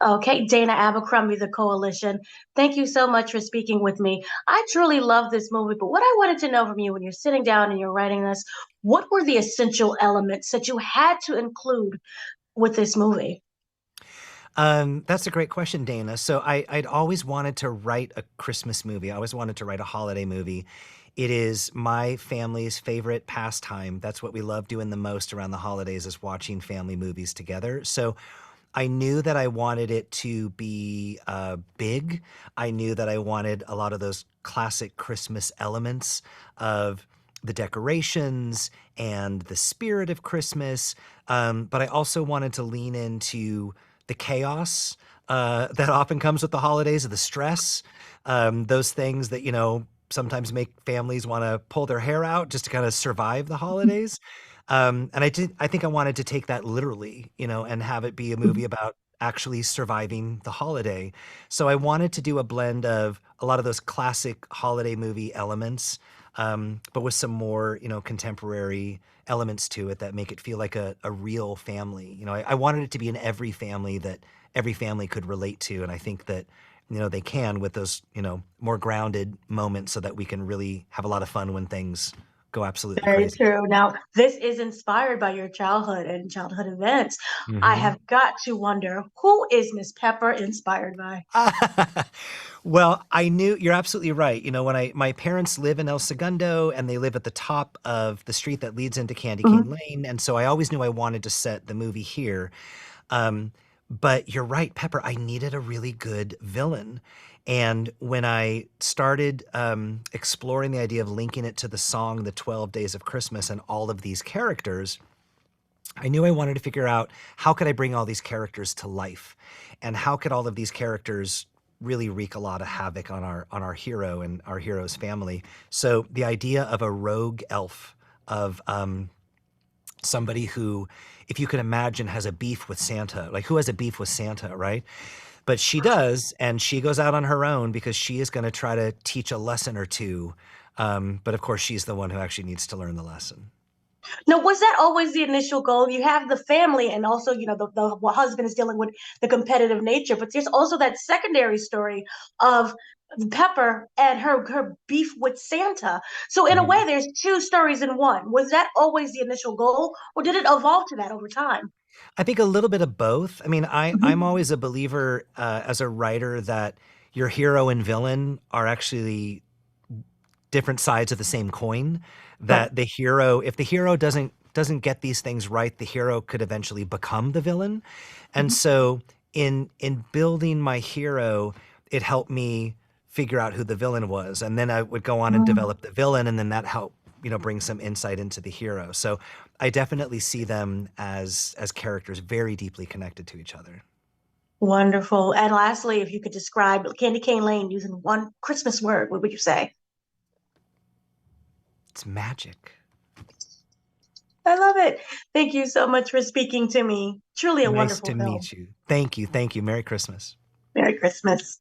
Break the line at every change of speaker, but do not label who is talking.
Okay, Dana Abercrombie, The Coalition. Thank you so much for speaking with me. I truly love this movie, but what I wanted to know from you when you're sitting down and you're writing this, what were the essential elements that you had to include with this movie?
That's a great question, Dana. I'd always wanted to write a Christmas movie. I always wanted to write a holiday movie. It is my family's favorite pastime. That's what we love doing the most around the holidays is watching family movies together. So I knew that I wanted it to be big. I knew that I wanted a lot of those classic Christmas elements of the decorations and the spirit of Christmas. But I also wanted to lean into the chaos that often comes with the holidays, the stress, those things that, sometimes make families want to pull their hair out just to kind of survive the holidays. And I think I wanted to take that literally, and have it be a movie about actually surviving the holiday. So I wanted to do a blend of a lot of those classic holiday movie elements, but with some more, contemporary elements to it that make it feel like a real family. I wanted it to be in every family that every family could relate to. And I think that, they can with those, more grounded moments so that we can really have a lot of fun when things go absolutely
Very
crazy.
true. Now, this is inspired by your childhood and childhood events. I
Hmm.
have got to wonder, who is Miss Pepper inspired by?
Well, I knew you're absolutely right. When my parents live in El Segundo and they live at the top of the street that leads into Candy Cane
Mhm.
Lane, and so I always knew I wanted to set the movie here. Um, but you're right, Pepper, I needed a really good villain. And when I started exploring the idea of linking it to the song The 12 Days of Christmas and all of these characters, I knew I wanted to figure out how could I bring all these characters to life and how could all of these characters really wreak a lot of havoc on our hero and our hero's family. So the idea of a rogue elf, of somebody who, if you can imagine, has a beef with Santa. Like, who has a beef with Santa, right? But she does, and she goes out on her own because she is going to try to teach a lesson or two. But of course, she's the one who actually needs to learn the lesson.
Now, was that always the initial goal? You have the family, and also, the husband is dealing with the competitive nature, but there's also that secondary story of Pepper and her beef with Santa. So, in a way,
Mhm.
there's two stories in one. Was that always the initial goal, or did it evolve to that over time?
I think a little bit of both. I mean, I'm
Mhm.
always a believer as a writer that your hero and villain are actually different sides of the same coin.
Right.
That the hero, if the hero doesn't get these things right, the hero could eventually become the villain. And
Mhm.
so in building my hero, it helped me figure out who the villain was. And then I would go on and develop the villain, and then that helped, bring some insight into the hero. So I definitely see them as characters very deeply connected to each other.
Wonderful. And lastly, if you could describe Candy Cane Lane using one Christmas word, what would you say?
It's magic.
I love it. Thank you so much for speaking to me. Truly a
Nice
wonderful
to
film.
meet you. Thank you. Thank you. Merry Christmas.
Merry Christmas.